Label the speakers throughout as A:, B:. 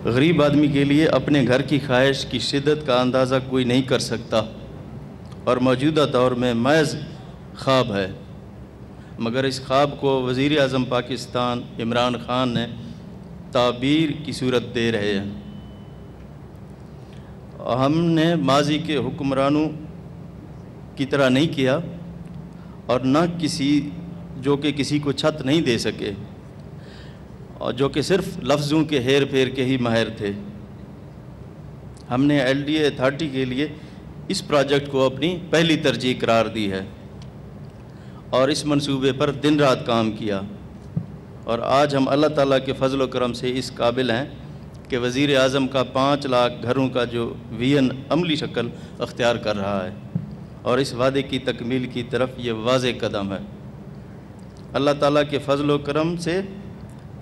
A: غریب آدمی کے لیے اپنے گھر کی خواہش کی شدت کا اندازہ کوئی نہیں کر سکتا اور موجودہ دور میں محض خواب ہے، مگر اس خواب کو وزیر اعظم پاکستان عمران خان نے تعبیر کی صورت دے رہے ہیں۔ ہم نے ماضی کے حکمرانوں کی طرح نہیں کیا اور نہ جو کہ کسی کو چھت نہیں دے سکے اور جو کہ صرف لفظوں کے ہیر پھیر کے ہی ماہر تھے۔ ہم نے LDA اتھارٹی کے لیے اس پروجیکٹ کو اپنی پہلی ترجیح قرار دی ہے اور اس منصوبے پر دن رات کام کیا، اور آج ہم اللہ تعالیٰ کے فضل و کرم سے اس قابل ہیں کہ وزیر اعظم کا 5 لاکھ گھروں کا جو ویژن عملی شکل اختیار کر رہا ہے، اور اس وعدے کی تکمیل کی طرف یہ واضح قدم ہے۔ اللہ تعالیٰ کے فضل و کرم سے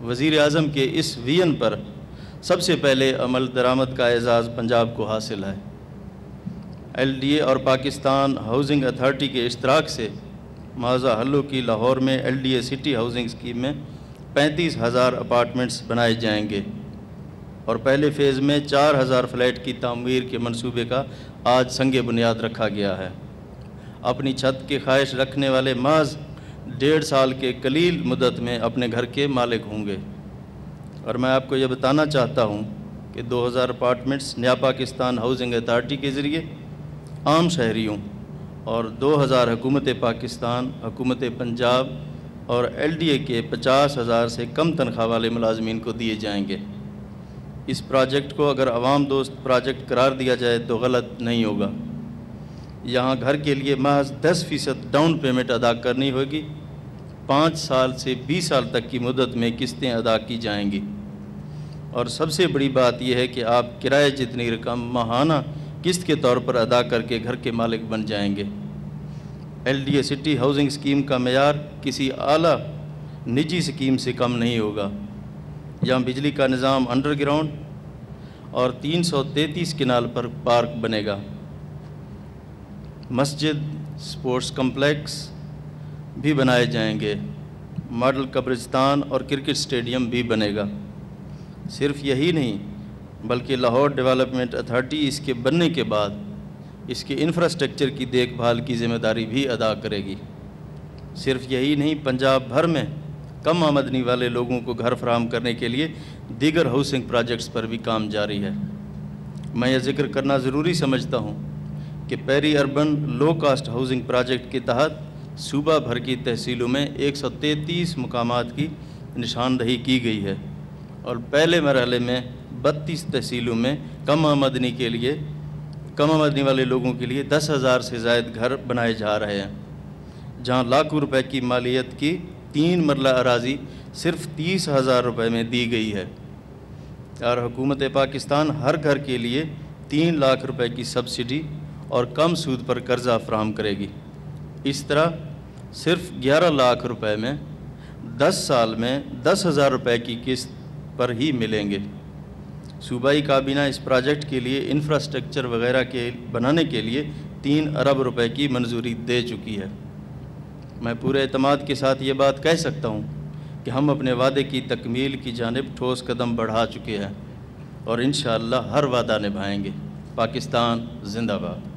A: وزیر اعظم کے اس ویژن پر سب سے پہلے عمل درآمد کا اعزاز پنجاب کو حاصل ہے۔ LDA اور پاکستان ہاؤسنگ اتھارٹی کے اشتراک سے معاوضہ حلوں کی لاہور میں LDA سٹی ہاؤسنگ اسکیم میں 35,000 اپارٹمنٹس بنائے جائیں گے اور پہلے فیز میں 4,000 فلیٹ کی تعمیر کے منصوبے کا آج سنگ بنیاد رکھا گیا ہے۔ اپنی چھت کی خواہش رکھنے والے محض 1.5 سال کے قلیل مدت میں اپنے گھر کے مالک ہوں گے، اور میں آپ کو یہ بتانا چاہتا ہوں کہ 2,000 اپارٹمنٹس نیا پاکستان ہاؤسنگ اتھارٹی کے ذریعے عام شہریوں اور 2,000 حکومت پاکستان، حکومت پنجاب اور LDA کے 50,000 سے کم تنخواہ والے ملازمین کو دیے جائیں گے۔ اس پروجیکٹ کو اگر عوام دوست پروجیکٹ قرار دیا جائے تو غلط نہیں ہوگا۔ یہاں گھر کے لیے محض 10% ڈاؤن پیمنٹ ادا کرنی ہوگی، 5 سال سے 20 سال تک کی مدت میں قسطیں ادا کی جائیں گی، اور سب سے بڑی بات یہ ہے کہ آپ کرائے جتنی رقم ماہانہ قسط کے طور پر ادا کر کے گھر کے مالک بن جائیں گے۔ LDA سٹی ہاؤسنگ اسکیم کا معیار کسی اعلیٰ نجی اسکیم سے کم نہیں ہوگا۔ یہاں بجلی کا نظام انڈر گراؤنڈ اور 333 کنال پر پارک بنے گا۔ مسجد، سپورٹس کمپلیکس بھی بنائے جائیں گے، ماڈل قبرستان اور کرکٹ سٹیڈیم بھی بنے گا۔ صرف یہی نہیں بلکہ لاہور ڈیولپمنٹ اتھارٹی اس کے بننے کے بعد اس کے انفراسٹرکچر کی دیکھ بھال کی ذمہ داری بھی ادا کرے گی۔ صرف یہی نہیں، پنجاب بھر میں کم آمدنی والے لوگوں کو گھر فراہم کرنے کے لیے دیگر ہاؤسنگ پروجیکٹس پر بھی کام جاری ہے۔ میں یہ ذکر کرنا ضروری سمجھتا ہوں کہ peri urban low cost housing project کے تحت صوبہ بھر کی تحصیلوں میں 133 مقامات کی نشاندہی کی گئی ہے، اور پہلے مرحلے میں 32 تحصیلوں میں کم آمدنی والے لوگوں کے لیے 10,000 سے زائد گھر بنائے جا رہے ہیں، جہاں لاکھوں روپے کی مالیت کی 3 مرلہ اراضی صرف 30,000 روپے میں دی گئی ہے، اور حکومت پاکستان ہر گھر کے لیے 3 لاکھ روپے کی سبسڈی اور کم سود پر قرضہ فراہم کرے گی۔ اس طرح صرف 11 لاکھ روپے میں 10 سال میں 10,000 روپے کی قسط پر ہی ملیں گے۔ صوبائی کابینہ اس پروجیکٹ کے لیے انفراسٹرکچر وغیرہ کے بنانے کے لیے 3 ارب روپے کی منظوری دے چکی ہے۔ میں پورے اعتماد کے ساتھ یہ بات کہہ سکتا ہوں کہ ہم اپنے وعدے کی تکمیل کی جانب ٹھوس قدم بڑھا چکے ہیں اور انشاءاللہ ہر وعدہ نبھائیں گے۔ پاکستان زندہ باد۔